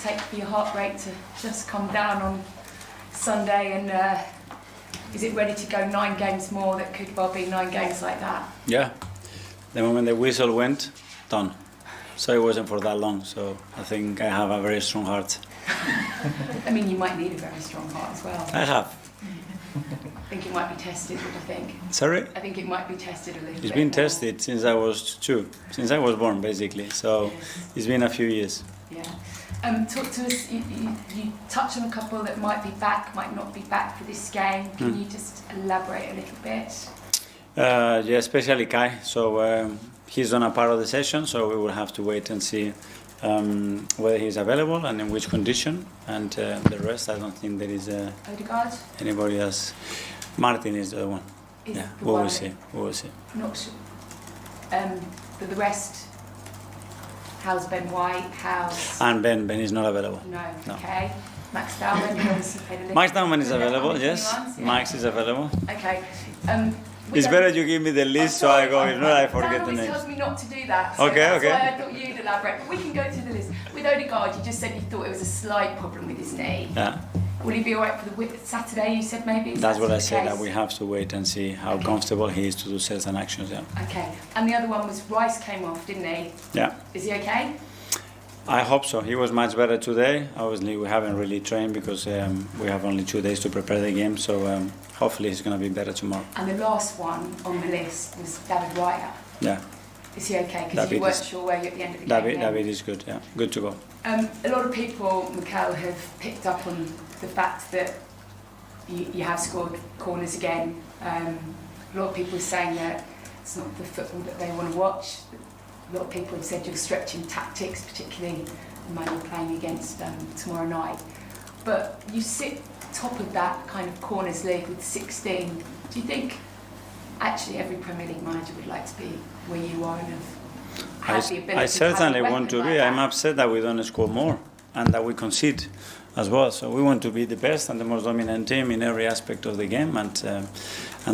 take for your heart rate to just come down on Sunday? And is it ready to go 9 games more? That could well be 9 games like that. Yeah, the moment the whistle went, done. So it wasn't for that long. So I think I have a very strong heart. I mean, you might need a very strong heart as well. I have. I think it might be tested. What do you think? Sorry? I think it might be tested a little bit. It's been more. tested since I was 2, since I was born, basically. So it's been a few years. Yeah. Talk to us. You touch on a couple that might be back, might not be back for this game. Can you just elaborate a little bit? Yeah, especially Kai. So he's on a part of the session, so we will have to wait and see whether he's available and in which condition. And the rest, I don't think there is Odegaard? anybody else. Martin is the other one. Is Yeah, the we one will see. We will see. Not sure. But the rest, how's Ben White? How's... And Ben is not available. No. Okay. Max Baumann, you obviously played a little Max bit. Baumann is available, yes. Yeah. Max is available. Okay. It's better you give me the list so I go, if not I forget the name. names. Tells me not to do that. So Okay. that's why I thought you'd elaborate. But we can go through the list. With Odegaard, you just said you thought it was a slight problem with his knee. Yeah. Will he be alright for the Saturday, you said maybe? That's what I said, that case? we have to wait and see how comfortable he is to do certain actions, yeah. Okay. And the other one was Rice came off, didn't he? Yeah. Is he okay? I hope so. He was much better today. Obviously, we haven't really trained because we have only 2 days to prepare the game, so hopefully he's going to be better tomorrow. And the last one on the list was David Raya. Yeah. Is he okay? Because you weren't sure where you at the end of the game. David is good, yeah. Good to go. A lot of people, Mikel, have picked up on the fact that you have scored corners again. A lot of people are saying that it's not the football that they want to watch. A lot of people have said you're stretching tactics, particularly when you're playing against tomorrow night. But you sit top of that kind of corners league with 16. Do you think actually every Premier League manager would like to be where you are and have the ability I certainly to have a want to weapon be. like I'm that? upset that we don't score more and that we concede as well. So we want to be the best and the most dominant team in every aspect of the game, and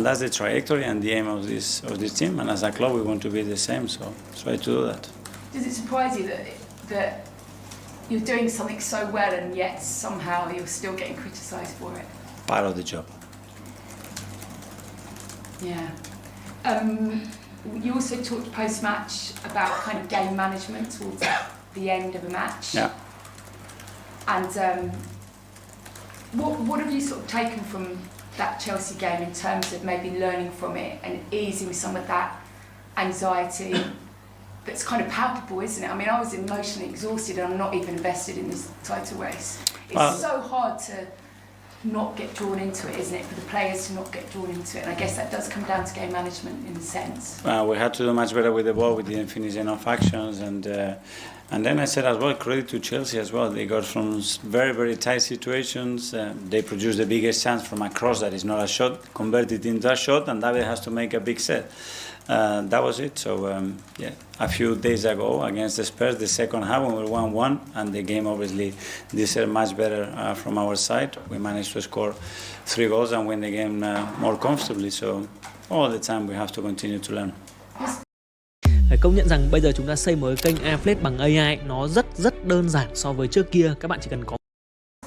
that's the trajectory and the aim of this team. And as a club, we want to be the same. So try to do that. Does it surprise you that you're doing something so well and yet somehow you're still getting criticised for it? Part of the job. Yeah. You also talked post-match about kind of game management towards the end of a match. Yeah. And what have you sort of taken from that Chelsea game in terms of maybe learning from it and easing some of that anxiety that's kind of palpable, isn't it? I mean, I was emotionally exhausted and I'm not even invested in this title race. It's so hard to not get drawn into it, isn't it, for the players to not get drawn into it? And I guess that does come down to game management in a sense. We had to do much better with the ball. We didn't finish enough actions, and then I said as well, credit to Chelsea as well. They got from very, very tight situations. They produced the biggest chance from a cross that is not a shot, converted into a shot, and David has to make a big set. That was it. So, a few days ago against the Spurs, the second half, when we were 1-1, and the game obviously deserved much better from our side. We managed to score 3 goals and win the game more comfortably. So, all the time we have to continue to learn. Phải công nhận rằng bây giờ chúng ta xây một cái kênh Affiliate bằng AI nó rất đơn giản so với trước kia. Các bạn chỉ cần có.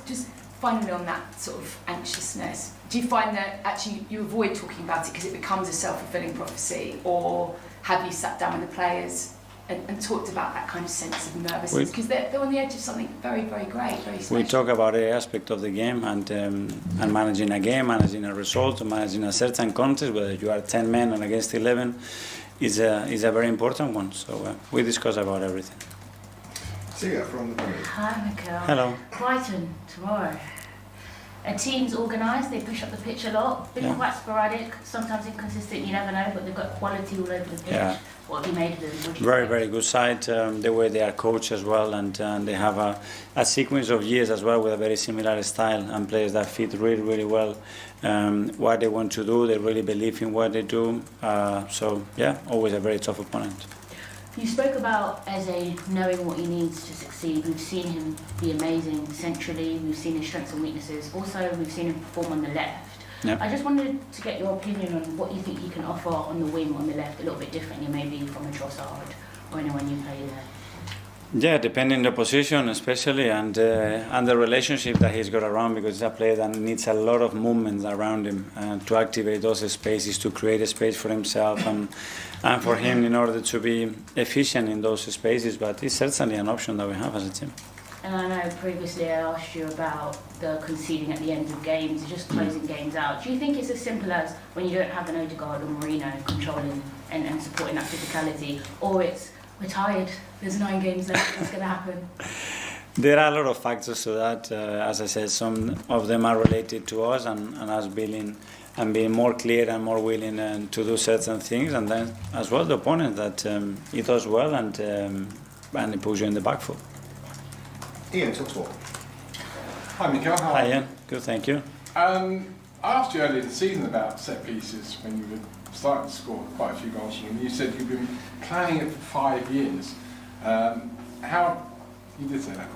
Just finally on that sort of anxiousness, do you find that actually you avoid talking about it because it becomes a self-fulfilling prophecy, or have you sat down with the players and talked about that kind of sense of nervousness? Because they're on the edge of something very, very great, very special. We talk about every aspect of the game and managing a game, managing a result, managing a certain contest, whether you are 10 men and against 11, is a very important one. So we discuss about everything. Sia from the Premier. Hi, Mikel. Hello. Brighton tomorrow. A team's organised, they push up the pitch a lot, been quite sporadic, sometimes inconsistent, you never know, but they've got quality all over the pitch. Yeah. What have you made of them? Very, very good side, the way they are coached as well, and they have a sequence of years as well with a very similar style and players that fit really, really well what they want to do. They really believe in what they do. So, yeah, always a very tough opponent. You spoke about Eze knowing what he needs to succeed. We've seen him be amazing centrally, we've seen his strengths and weaknesses. Also, we've seen him perform on the left. Yep. I just wanted to get your opinion on what you think he can offer on the wing on the left, a little bit differently maybe from a Trossard or anyone you play there. Yeah, depending the position, especially, and the relationship that he's got around, because he's a player that needs a lot of movement around him to activate those spaces, to create a space for himself and for him in order to be efficient in those spaces. But it's certainly an option that we have as a team. And I know previously I asked you about the conceding at the end of games, just closing games out. Do you think it's as simple as when you don't have an Odegaard or Marino controlling and supporting that physicality, or it's we're tired, there's 9 games left, what's going to happen? There are a lot of factors to that. As I said, some of them are related to us and us being more clear and more willing to do certain things, and then as well the opponent that he does well and he puts you in the back foot. Ian, talk. Hi Mikel, how Hi are you? Ian, good, thank you. I asked you earlier in the season about set pieces when you were starting to score quite a few goals from them. You said you've been planning it for 5 years. You did say that.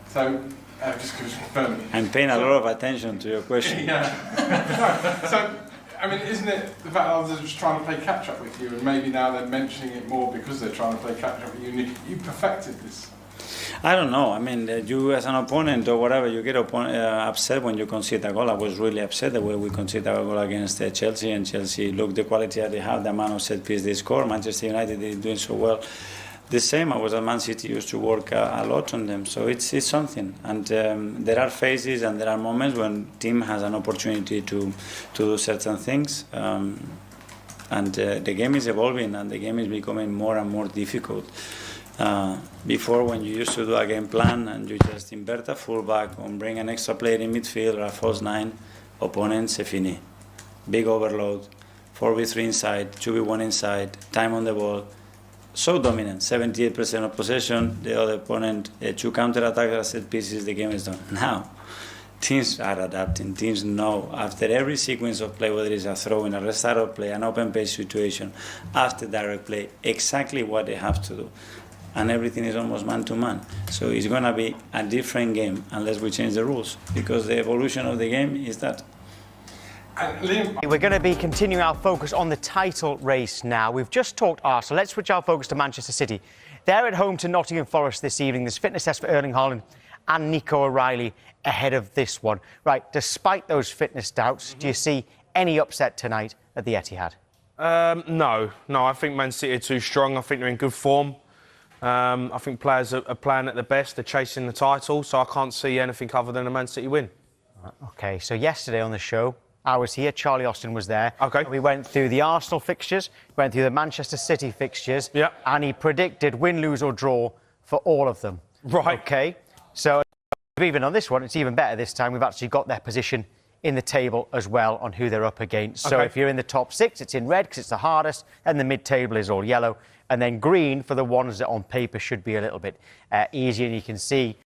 So, just confirming it. I'm paying a lot of attention to your question. Yeah. So, I mean, isn't it the fact that others are just trying to play catch up with you, and maybe now they're mentioning it more because they're trying to play catch up with you, and you perfected this? I don't know. I mean, you as an opponent or whatever, you get upset when you concede a goal. I was really upset the way we conceded a goal against Chelsea, and Chelsea, look, the quality that they have, the amount of set piece they score. Manchester United is doing so well. The same, I was at Man City, used to work a lot on them. So it's something. And there are phases and there are moments when team has an opportunity to do certain things. And the game is evolving and the game is becoming more and more difficult. Before, when you used to do a game plan and you just invert a fullback or bring an extra player in midfield or a false 9, opponent, c'est fini. Big overload, 4v3 inside, 2v1 inside, time on the ball. So dominant, 78% of possession, the other opponent, 2 counter-attacks, set pieces, the game is done. Now, teams are adapting. Teams know after every sequence of play, whether it's a throw in, a restart of play, an open pace situation, after direct play, exactly what they have to do. And everything is almost man-to-man. So it's going to be a different game unless we change the rules, because the evolution of the game is that. We're going to be continuing our focus on the title race now. We've just talked Arsenal. Let's switch our focus to Manchester City. They're at home to Nottingham Forest this evening. There's fitness test for Erling Haaland and Nico O'Reilly ahead of this one. Right, despite those fitness doubts, do you see any upset tonight at the Etihad? No, I think Man City are too strong. I think they're in good form. I think players are playing at their best. They're chasing the title, so I can't see anything other than a Man City win. OK, so yesterday on the show, I was here, Charlie Austin was there. OK. We went through the Arsenal fixtures, went through the Manchester City fixtures, yeah, and he predicted win, lose or draw for all of them. Right. OK, so even on this one, it's even better this time. We've actually got their position in the table as well on who they're up against. So if you're in the top 6, it's in red because it's the hardest, and the mid-table is all yellow, and then green for the ones that on paper should be a little bit easier. And you can see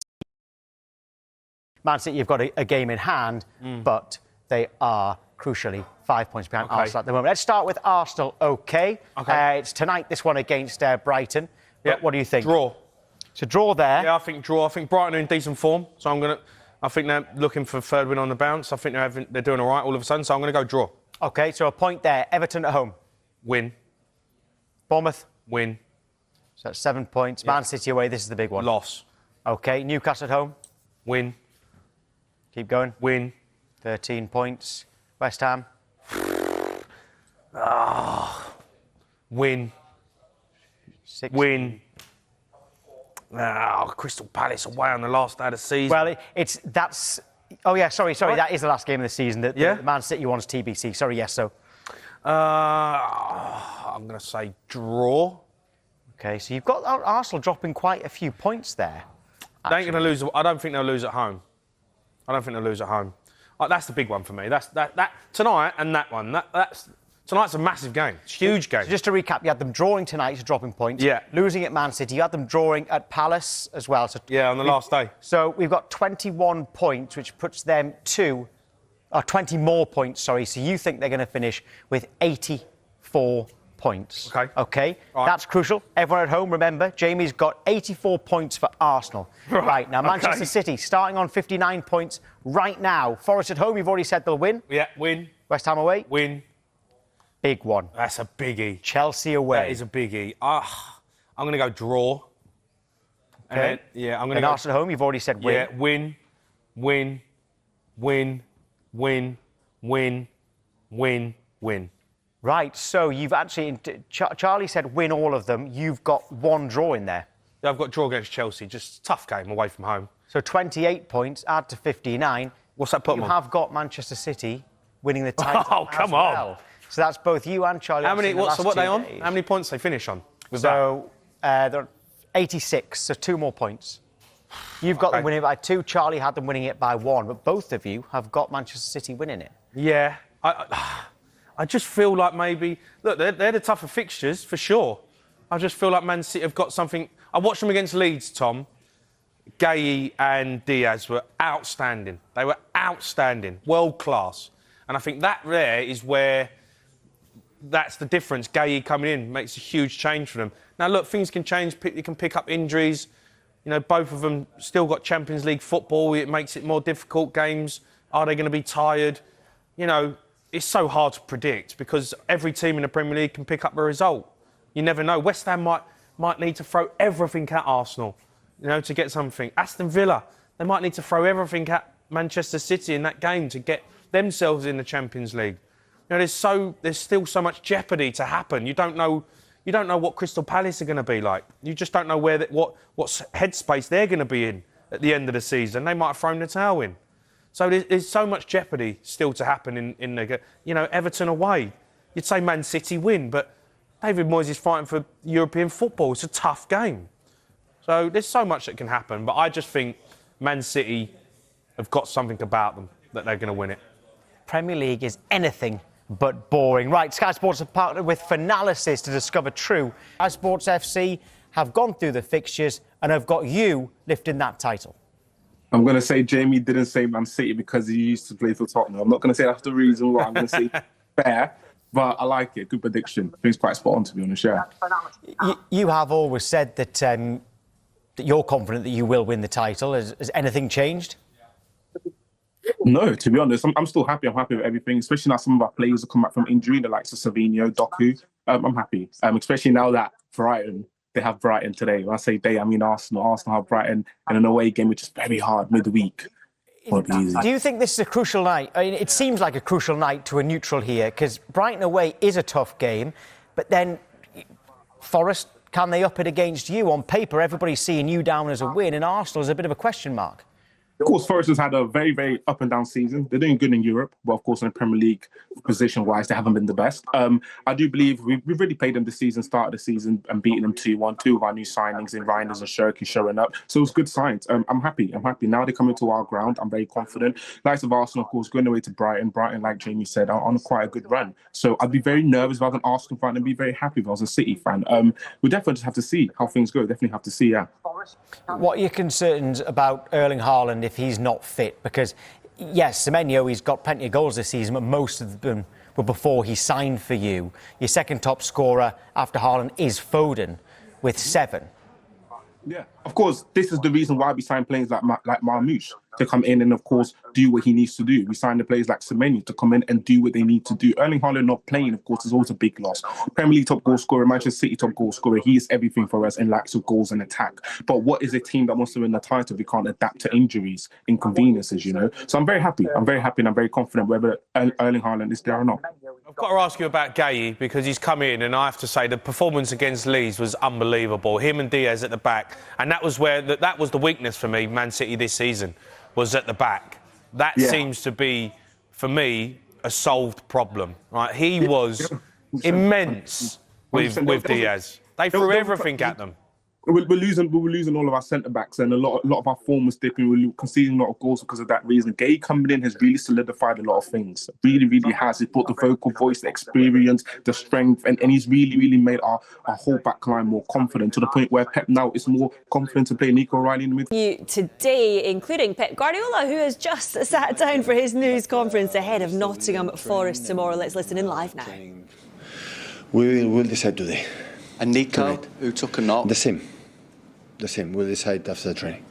Man City, you've got a game in hand, but they are, crucially, 5 points behind Arsenal at the moment. Let's start with Arsenal, OK. It's tonight, this one against Brighton. But what do you think? Draw. So draw there. Yeah, I think draw. I think Brighton are in decent form, so I think they're looking for a third win on the bounce. I think they're doing all right all of a sudden, so I'm going to go draw. OK, so a point there. Everton at home. Win. Bournemouth. Win. So that's 7 points. Man City away, this is the big one. Loss. OK, Newcastle at home. Win. Keep going. Win. 13 points. West Ham. Win. 16. Win. Crystal Palace away on the last day of the season. Well, that's... Oh, yeah, sorry. Right. That is the last game of the season. The Man City one's TBC. Sorry, yes, so... I'm going to say draw. OK, so you've got Arsenal dropping quite a few points there. They ain't going to lose. I don't think they'll lose at home. That's the big one for me. That tonight and that one. Tonight's a massive game. It's a huge game. So just to recap, you had them drawing tonight, so dropping points. Yeah. Losing at Man City. You had them drawing at Palace as well. So yeah, on the last day. So we've got 21 points, which puts them 20 more points, sorry. So you think they're going to finish with 84 points. OK. Right. That's crucial. Everyone at home, remember, Jamie's got 84 points for Arsenal. Right, now Manchester City starting on 59 points right now. Forest at home, you've already said they'll win. Yeah, win. West Ham away. Win. Big one. That's a biggie. Chelsea away. That is a biggie. I'm going to go draw. And then, I'm going to go. Arsenal at home, you've already said win. Yeah, win, win, win, win, win, win, win. Right, so you've actually... Charlie said win all of them. You've got one draw in there. Yeah, I've got draw against Chelsea. Just tough game away from home. So 28 points, add to 59. What's that put them on? You have got Manchester City winning the title. Oh, come on. So that's both you and Charlie. How many? What are they on? How many points they finish on? They're 86, so 2 more points. You've got them winning it by 2. Charlie had them winning it by 1, but both of you have got Manchester City winning it. Yeah, I just feel like maybe... Look, they're the tougher fixtures, for sure. I just feel like Man City have got something... I watched them against Leeds, Tom. Gay and Diaz were outstanding. They were outstanding, world class. And I think that there is where that's the difference. Gay coming in makes a huge change for them. Now, look, things can change. You can pick up injuries. You know, both of them still got Champions League football. It makes it more difficult games. Are they going to be tired? You know, it's so hard to predict because every team in the Premier League can pick up a result. You never know. West Ham might need to throw everything at Arsenal, you know, to get something. Aston Villa, they might need to throw everything at Manchester City in that game to get themselves in the Champions League. You know, there's still so much jeopardy to happen. You don't know what Crystal Palace are going to be like. You just don't know what headspace they're going to be in at the end of the season. They might have thrown the towel in. So there's so much jeopardy still to happen in the, you know, Everton away. You'd say Man City win, but David Moyes is fighting for European football. It's a tough game. So there's so much that can happen, but I just think Man City have got something about them that they're going to win it. Premier League is anything but boring. Right, Sky Sports have partnered with Finalysis to discover true. Sky Sports FC have gone through the fixtures and have got you lifting that title. I'm going to say Jamie didn't say Man City because he used to play for Tottenham. I'm not going to say that's the reason why. I'm going to say fair, but I like it. Good prediction. I think it's quite spot on, to be honest, yeah. You have always said that, that you're confident that you will win the title. Has anything changed? No, to be honest, I'm still happy. I'm happy with everything, especially now some of our players have come back from injury, the likes of Savinho, Doku. I'm happy, especially now that Brighton, they have Brighton today. When I say they, I mean Arsenal. Arsenal have Brighton in an away game, which is very hard midweek. Won't be easy. Do you think this is a crucial night? I mean, it seems like a crucial night to a neutral here, because Brighton away is a tough game, but then Forest, can they up it against you? On paper, everybody's seeing you down as a win, and Arsenal is a bit of a question mark. Of course, Forest has had a very, very up and down season. They're doing good in Europe, but of course, in the Premier League position-wise, they haven't been the best. I do believe we've really played them this season, started the season and beaten them 2-1. 2 of our new signings in Reinders and Shirky showing up. So it's good signs. I'm happy. Now they're coming to our ground. I'm very confident. Likes of Arsenal, of course, going away to Brighton. Brighton, like Jamie said, are on quite a good run. So I'd be very nervous if I was an Arsenal fan and be very happy if I was a City fan. We'll definitely just have to see how things go. Definitely have to see, yeah. What are your concerns about Erling Haaland if he's not fit? Because, yes, Semenyo, he's got plenty of goals this season, but most of them were before he signed for you. Your second top scorer after Haaland is Foden with 7. Yeah, of course, this is the reason why we sign players like Marmoush to come in and, of course, do what he needs to do. We signed the players like Semenyo to come in and do what they need to do. Erling Haaland not playing, of course, is always a big loss. Premier League top goal scorer, Manchester City top goal scorer. He is everything for us in likes of goals and attack. But what is a team that wants to win the title if we can't adapt to injuries, inconveniences, you know? So I'm very happy. And I'm very confident whether Erling Haaland is there or not. I've got to ask you about Gay because he's come in and I have to say the performance against Leeds was unbelievable. Him and Diaz at the back. And that was where that was the weakness for me, Man City this season, was at the back. That seems to be, for me, a solved problem. Right? He was immense with Diaz. They threw everything at them. We're losing all of our centre-backs and a lot of our form was dipping. We're conceding a lot of goals because of that reason. Gay coming in has really solidified a lot of things. Really, really has. He's brought the vocal voice, the experience, the strength, and he's really, really made our whole back line more confident to the point where Pep now is more confident to play Nico O'Reilly in the midfield. Today, including Pep Guardiola, who has just sat down for his news conference ahead of Nottingham Forest tomorrow. Let's listen in live now. We will decide today. And Nico, who took a knock? The same. We'll decide after the training.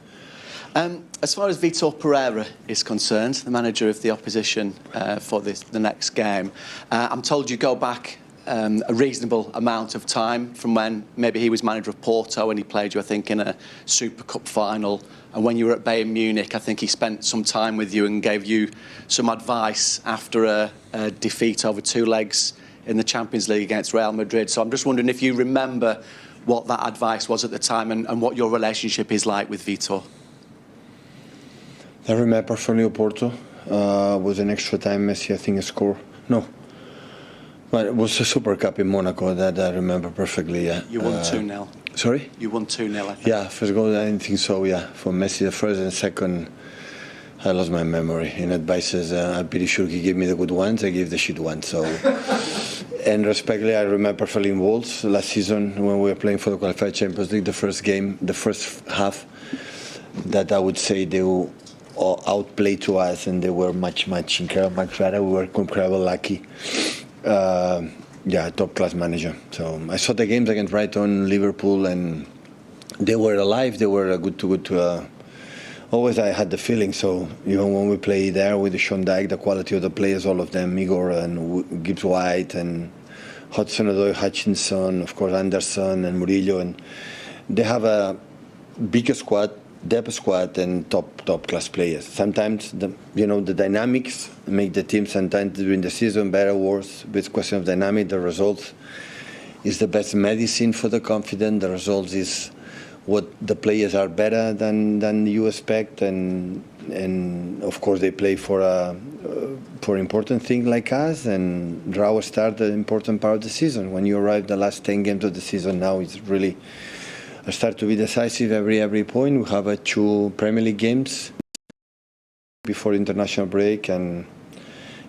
As far as Vitor Pereira is concerned, the manager of the opposition for the next game, I'm told you go back a reasonable amount of time from when maybe he was manager of Porto and he played you, I think, in a Super Cup final. And when you were at Bayern Munich, I think he spent some time with you and gave you some advice after a defeat over 2 legs in the Champions League against Real Madrid. So I'm just wondering if you remember what that advice was at the time and what your relationship is like with Vitor. I remember perfectly Porto. Was an extra time Messi, I think, scored. No. But it was a Super Cup in Monaco that I remember perfectly, yeah. You won 2-0. Sorry? You won 2-0, I think. Yeah, first goal, I didn't think so, yeah. For Messi, the first and second, I lost my memory. In advices, I'm pretty sure he gave me the good ones, I gave the shit ones, so... And respectfully, I remember perfectly in Wolves last season when we were playing for the Qualified Champions League, the first game, the first half, that I would say they will outplayed to us and they were much better. We were incredibly lucky. Top class manager. So I saw the games against Brighton, Liverpool, and they were alive. They were good to. Always I had the feeling. So even when we play there with the Sean Dyche, the quality of the players, all of them, Igor and Gibbs White and Hudson-Odoi, Hutchinson, of course Anderson and Murillo, and they have a bigger squad, depth squad, and top class players. Sometimes the dynamics make the team sometimes during the season better or worse. But it's a question of dynamic. The results is the best medicine for the confidence. The results is what the players are better than you expect, and of course they play for important thing like us, and draw start the important part of the season. When you arrive the last 10 games of the season, now it's really start to be decisive every point. We have 2 Premier League games before international break, and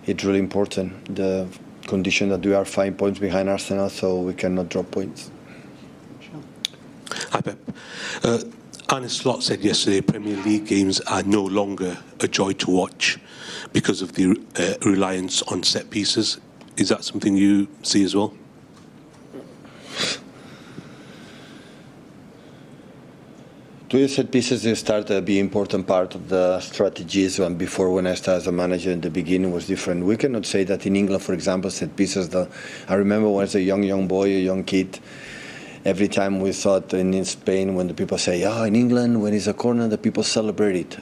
it's really important. The condition that we are 5 points behind Arsenal, so we cannot drop points. Hi, Pep. Arne Slot said yesterday Premier League games are no longer a joy to watch because of the reliance on set pieces. Is that something you see as well? To set pieces, they start to be important part of the strategies. And before, when I started as a manager in the beginning, was different. We cannot say that in England, for example, set pieces. I remember when I was a young boy, a young kid. Every time we thought in Spain, when the people say, in England, when it's a corner, the people celebrate it,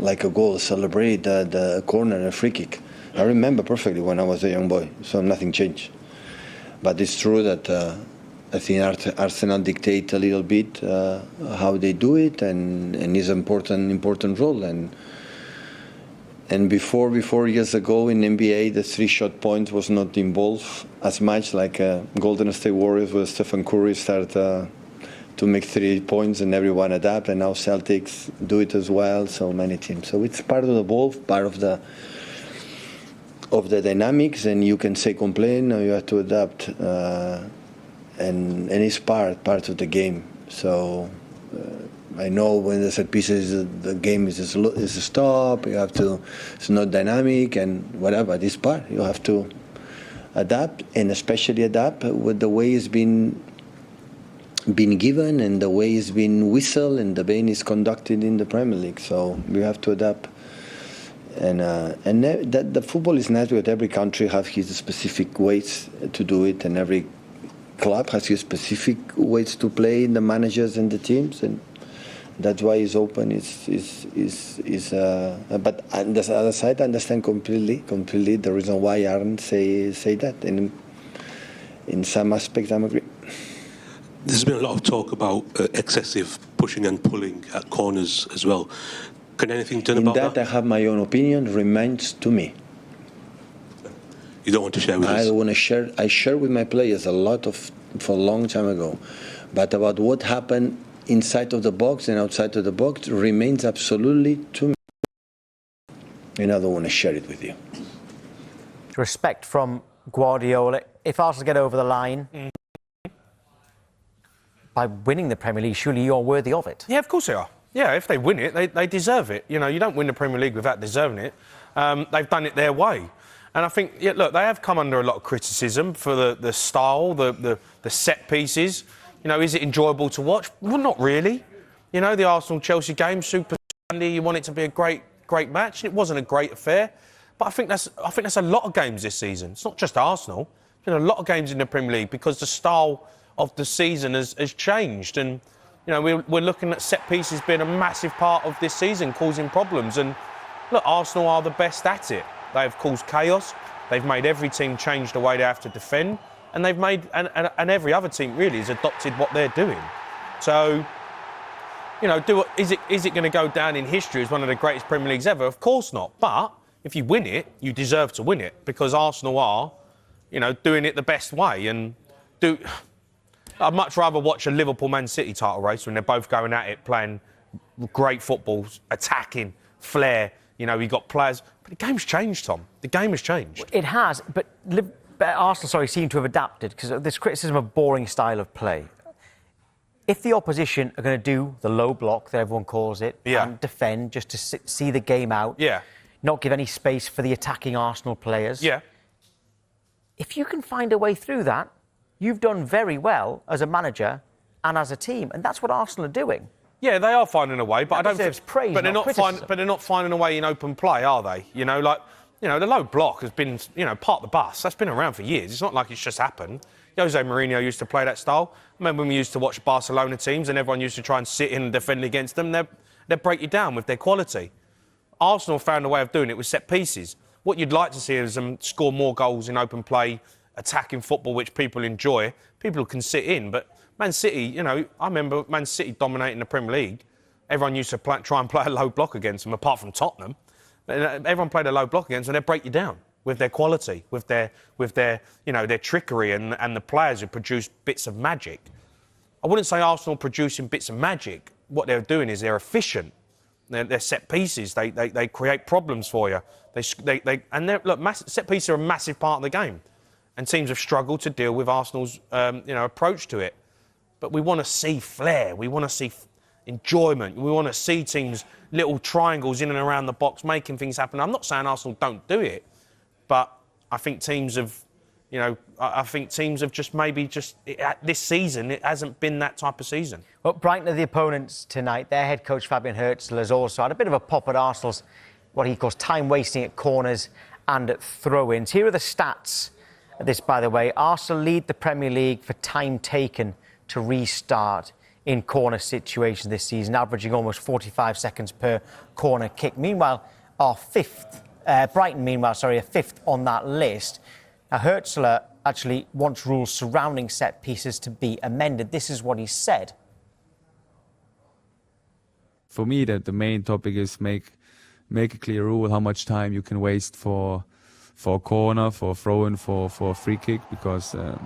like a goal, celebrate the corner, a free kick. I remember perfectly when I was a young boy, so nothing changed. But it's true that I think Arsenal dictate a little bit how they do it, and it's an important role. And before years ago in NBA, the 3-shot point was not involved as much, like Golden State Warriors, where Stephen Curry started to make 3 points and everyone adapt, and now Celtics do it as well. So many teams. So it's part of the ball, part of the dynamics, and you can say complain, no, you have to adapt, and it's part of the game. So. I know when the set pieces, the game is a stop. You have to. It's not dynamic and whatever. This part you have to adapt, and especially adapt with the way it's been given and the way it's been whistled and the way it's conducted in the Premier League. So we have to adapt. And that the football is natural. Every country has his specific ways to do it, and every club has his specific ways to play. The managers and the teams and. That's why it's open. But on the other side, I understand completely the reason why Arne say that. And in some aspects, I agree. There's been a lot of talk about excessive pushing and pulling at corners as well. Can anything done about that? In that, I have my own opinion. Remains to me. You don't want to share with us? I don't want to share. I share with my players for a long time ago, but about what happened inside of the box and outside of the box remains absolutely to me. And I don't want to share it with you. Respect from Guardiola. If Arsenal get over the line by winning the Premier League, surely you're worthy of it. Yeah, of course they are. Yeah, if they win it, they deserve it. You don't win the Premier League without deserving it. They've done it their way. And I think, look, they have come under a lot of criticism for the style, the set pieces. Is it enjoyable to watch? Well, not really. The Arsenal-Chelsea game, super Sunday, you want it to be a great match. It wasn't a great affair. But I think that's a lot of games this season. It's not just Arsenal. been a lot of games in the Premier League because the style of the season has changed. And, you know, we're looking at set pieces being a massive part of this season, causing problems. And, look, Arsenal are the best at it. They've caused chaos. They've made every team change the way they have to defend. And they've made, and every other team really has adopted what they're doing. So, you know, is it going to go down in history as one of the greatest Premier Leagues ever? Of course not. But if you win it, you deserve to win it because Arsenal are, you know, doing it the best way. And I'd much rather watch a Liverpool-Man City title race when they're both going at it, playing great football, attacking, flair. You know, you've got players. But the game's changed, Tom. The game has changed. It has, but Arsenal, seem to have adapted because of this criticism of boring style of play. If the opposition are going to do the low block that everyone calls it, and defend just to see the game out, not give any space for the attacking Arsenal players, if you can find a way through that, you've done very well as a manager and as a team, and that's what Arsenal are doing. Yeah, they are finding a way, but that deserves praise, but they're not finding a way in open play, are they? You know, like, you know, the low block has been, you know, part of the bus. That's been around for years. It's not like it's just happened. Jose Mourinho used to play that style. I remember when we used to watch Barcelona teams and everyone used to try and sit in and defend against them. They'd break you down with their quality. Arsenal found a way of doing it with set pieces. What you'd like to see is them score more goals in open play, attacking football, which people enjoy. People can sit in, but Man City, you know, I remember Man City dominating the Premier League. Everyone used to try and play a low block against them, apart from Tottenham. Everyone played a low block against them, and they'd break you down with their quality, with their you know, their trickery and the players who produce bits of magic. I wouldn't say Arsenal producing bits of magic. What they're doing is they're efficient. They're set pieces. They create problems for you. Set pieces are a massive part of the game, and teams have struggled to deal with Arsenal's you know, approach to it. But we want to see flair. We want to see enjoyment. We want to see teams, little triangles in and around the box, making things happen. I'm not saying Arsenal don't do it, but I think teams have, you know, this season, it hasn't been that type of season. Well, Brighton are the opponents tonight. Their head coach, Fabian Herzl, has also had a bit of a pop at Arsenal's, what he calls time wasting at corners and at throw-ins. Here are the stats of this, by the way. Arsenal lead the Premier League for time taken to restart in corner situations this season, averaging almost 45 seconds per corner kick. Meanwhile, Brighton, are fifth on that list. Now, Herzl actually wants rules surrounding set pieces to be amended. This is what he said. For me, that the main topic is make a clear rule how much time you can waste for a corner, for a throw-in, for a free kick, because I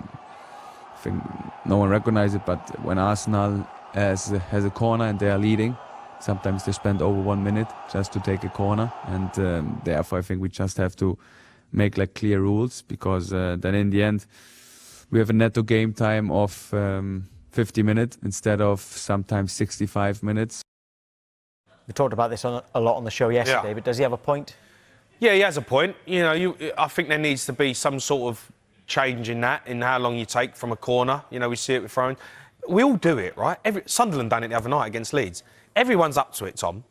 think no one recognizes it, but when Arsenal has a corner and they are leading, sometimes they spend over 1 minute just to take a corner, and therefore I think we just have to make like clear rules, because then in the end we have a netto game time of 50 minutes instead of sometimes 65 minutes. We talked about this a lot on the show yesterday, but does he have a point? Yeah, he has a point. You know, I think there needs to be some sort of change in how long you take from a corner. You know, we see it with throwing. We all do it, right? Sunderland done it the other night against Leeds. Everyone's up to it, Tom.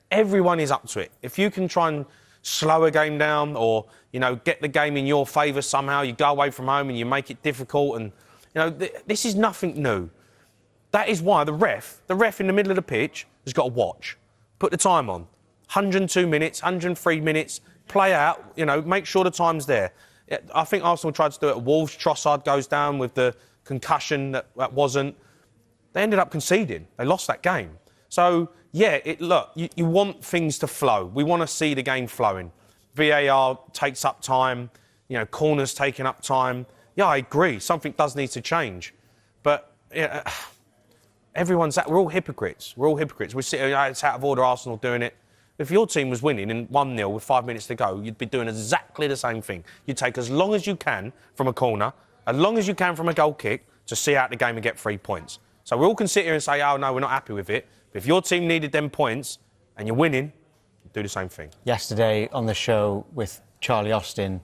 Everyone is up to it. If you can try and slow a game down, or, you know, get the game in your favour somehow, you go away from home and you make it difficult, and, you know, this is nothing new. That is why the ref in the middle of the pitch has got to watch. Put the time on. 102 minutes, 103 minutes, play out, you know, make sure the time's there. I think Arsenal tried to do it at Wolves. Trossard goes down with the concussion that wasn't. They ended up conceding. They lost that game. So, yeah, you want things to flow. We want to see the game flowing. VAR takes up time. You know, corners taking up time. Yeah, I agree. Something does need to change. But yeah, we're all hypocrites. We're all hypocrites. We sit, it's out of order, Arsenal doing it. If your team was winning in 1-0 with 5 minutes to go, you'd be doing exactly the same thing. You'd take as long as you can from a corner, as long as you can from a goal kick, to see out the game and get 3 points. So we all can sit here and say, oh, no, we're not happy with it. But if your team needed them points and you're winning, do the same thing. Yesterday on the show with Charlie Austin,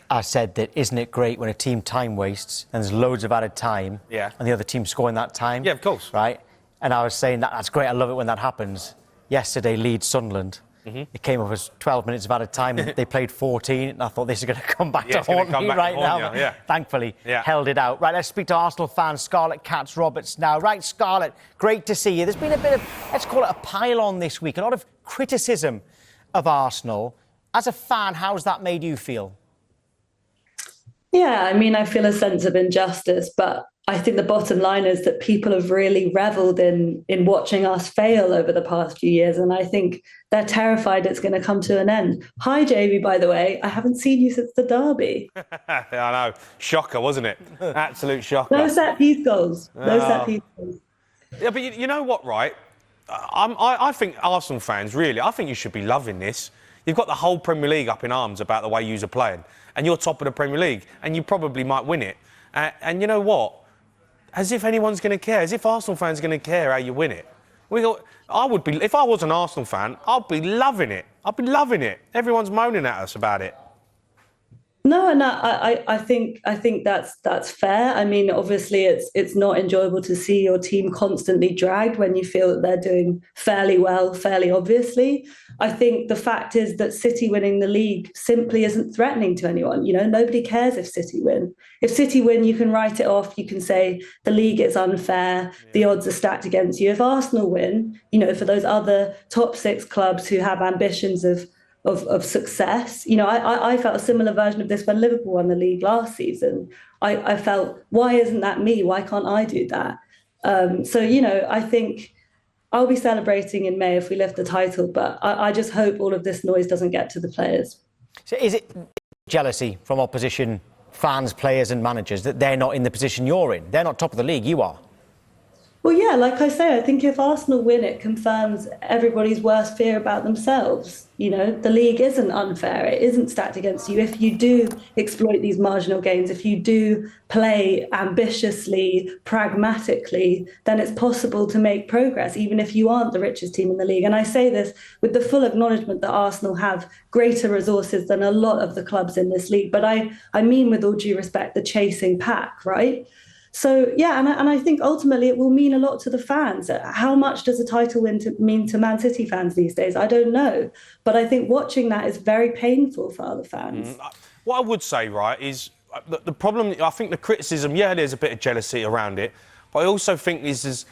I said that isn't it great when a team time wastes and there's loads of added time and the other team scoring that time? Yeah, of course. Right? And I was saying that's great. I love it when that happens. Yesterday, Leeds, Sunderland. It came up as 12 minutes of added time. They played 14, and I thought this is going to come back to haunt me right now. Thankfully, held it out. Right, let's speak to Arsenal fan Scarlett Katz-Roberts now. Right, Scarlett, great to see you. There's been a bit of, let's call it a pile-on this week, a lot of criticism of Arsenal. As a fan, how's that made you feel? Yeah, I mean, I feel a sense of injustice, but I think the bottom line is that people have really revelled in watching us fail over the past few years, and I think they're terrified it's going to come to an end. Hi, Jamie, by the way. I haven't seen you since the derby. I know. Shocker, wasn't it? Absolute shocker. No set-piece goals. No set-piece goals. Yeah, but you know what, right? I think Arsenal fans, really, I think you should be loving this. You've got the whole Premier League up in arms about the way yous are playing, and you're top of the Premier League, and you probably might win it. And you know what? As if anyone's going to care. As if Arsenal fans are going to care how you win it. I would be, if I was an Arsenal fan, I'd be loving it. I'd be loving it. Everyone's moaning at us about it. No, I think that's fair. I mean, obviously, it's not enjoyable to see your team constantly dragged when you feel that they're doing fairly well, fairly obviously. I think the fact is that City winning the league simply isn't threatening to anyone. You know, nobody cares if City win. If City win, you can write it off. You can say the league is unfair. The odds are stacked against you. If Arsenal win, you know, for those other top 6 clubs who have ambitions of success. You know, I felt a similar version of this when Liverpool won the league last season. I felt, why isn't that me? Why can't I do that? So, you know, I think I'll be celebrating in May if we lift the title, but I just hope all of this noise doesn't get to the players. So is it jealousy from opposition fans, players and managers that they're not in the position you're in? They're not top of the league, you are. Well, yeah, like I say, I think if Arsenal win, it confirms everybody's worst fear about themselves. You know, the league isn't unfair. It isn't stacked against you. If you do exploit these marginal gains, if you do play ambitiously, pragmatically, then it's possible to make progress, even if you aren't the richest team in the league. And I say this with the full acknowledgement that Arsenal have greater resources than a lot of the clubs in this league. But I mean, with all due respect, the chasing pack, right? So, yeah, and I think ultimately it will mean a lot to the fans. How much does a title win mean to Man City fans these days? I don't know. But I think watching that is very painful for other fans. What I would say, right, is the problem, I think the criticism, yeah, there's a bit of jealousy around it. But I also think is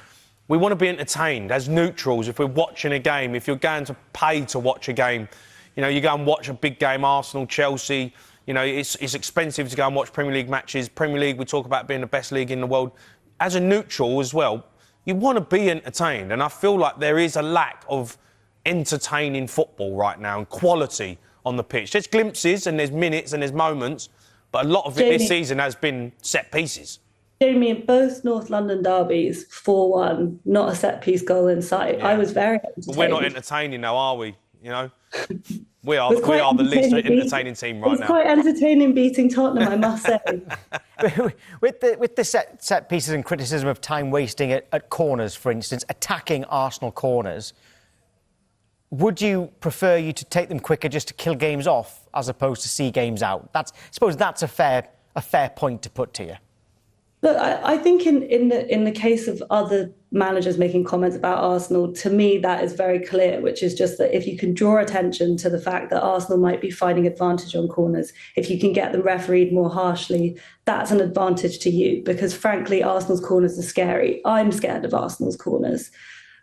we want to be entertained as neutrals. If we're watching a game, if you're going to pay to watch a game, you know, you go and watch a big game, Arsenal, Chelsea. You know, it's expensive to go and watch Premier League matches. Premier League, we talk about being the best league in the world. As a neutral as well, you want to be entertained. And I feel like there is a lack of entertaining football right now and quality on the pitch. There's glimpses and there's minutes and there's moments, but a lot of it this season has been set pieces. Jamie, in both North London derbies, 4-1, not a set-piece goal in sight. Yeah. I was very entertained. But we're not entertaining now, are we? You know? We are the least entertaining team right now. It's quite entertaining beating Tottenham, I must say. with the set pieces and criticism of time wasting at corners, for instance, attacking Arsenal corners, would you prefer you to take them quicker just to kill games off as opposed to see games out? I suppose that's a fair point to put to you. Look, I think in the case of other managers making comments about Arsenal, to me that is very clear, which is just that if you can draw attention to the fact that Arsenal might be finding advantage on corners, if you can get them refereed more harshly, that's an advantage to you, because frankly, Arsenal's corners are scary. I'm scared of Arsenal's corners.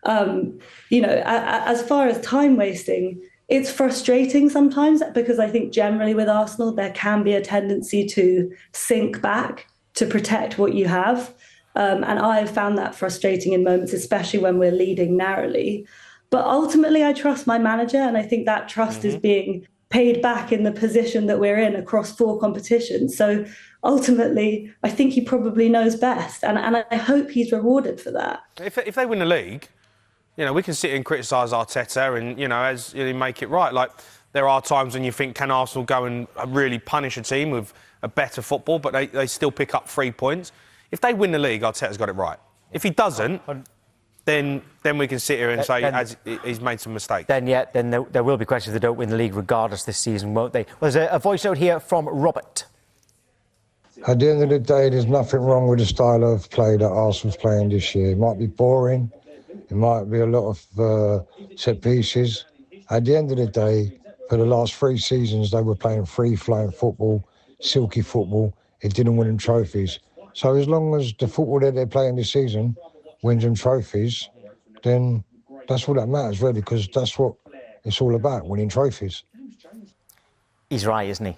You know, as far as time wasting, it's frustrating sometimes because I think generally with Arsenal, there can be a tendency to sink back to protect what you have. And I've found that frustrating in moments, especially when we're leading narrowly. But ultimately, I trust my manager, and I think that trust is being paid back in the position that we're in across 4 competitions. So ultimately, I think he probably knows best, and I hope he's rewarded for that. If they win the league, you know, we can sit here and criticise Arteta and, you know, as you know, make it right. Like, there are times when you think, can Arsenal go and really punish a team with a better football, but they still pick up 3 points. If they win the league, Arteta's got it right. If he doesn't, then we can sit here and say he's made some mistakes. Then there will be questions if they don't win the league regardless this season, won't they? Well, there's a voice out here from Robert. At the end of the day, there's nothing wrong with the style of play that Arsenal's playing this year. It might be boring. It might be a lot of set pieces. at the end of the day, for the last 3 seasons, they were playing free-flowing football, silky football. It didn't win them trophies. So as long as the football that they're playing this season wins them trophies, then that's all that matters, really, because that's what it's all about, winning trophies. He's right, isn't he?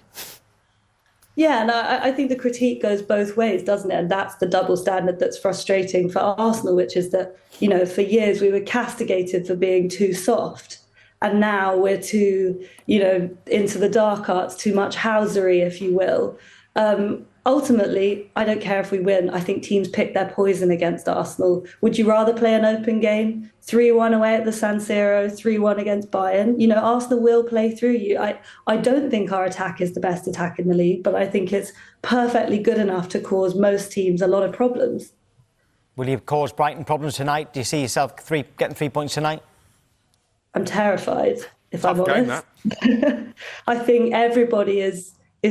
Yeah, and I think the critique goes both ways, doesn't it? And that's the double standard that's frustrating for Arsenal, which is that, you know, for years we were castigated for being too soft. And now we're too, you know, into the dark arts, too much housery, if you will. Ultimately, I don't care if we win. I think teams pick their poison against Arsenal. Would you rather play an open game, 3-1 away at the San Siro, 3-1 against Bayern? You know, Arsenal will play through you. I don't think our attack is the best attack in the league, but I think it's perfectly good enough to cause most teams a lot of problems. Will you cause Brighton problems tonight? Do you see yourself getting 3 points tonight? I'm terrified, if Tough I'm honest. game, I think everybody is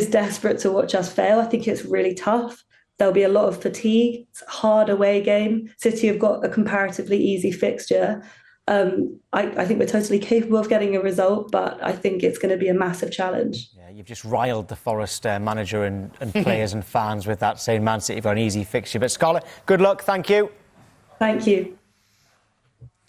desperate to watch us fail. I think it's really tough. There'll be a lot of fatigue. It's a hard away game. City have got a comparatively easy fixture. I think we're totally capable of getting a result, but I think it's going to be a massive challenge. Yeah, you've just riled the Forest manager and players and fans with that, saying Man City have got an easy fixture. But Scarlett, good luck. Thank you. Thank you.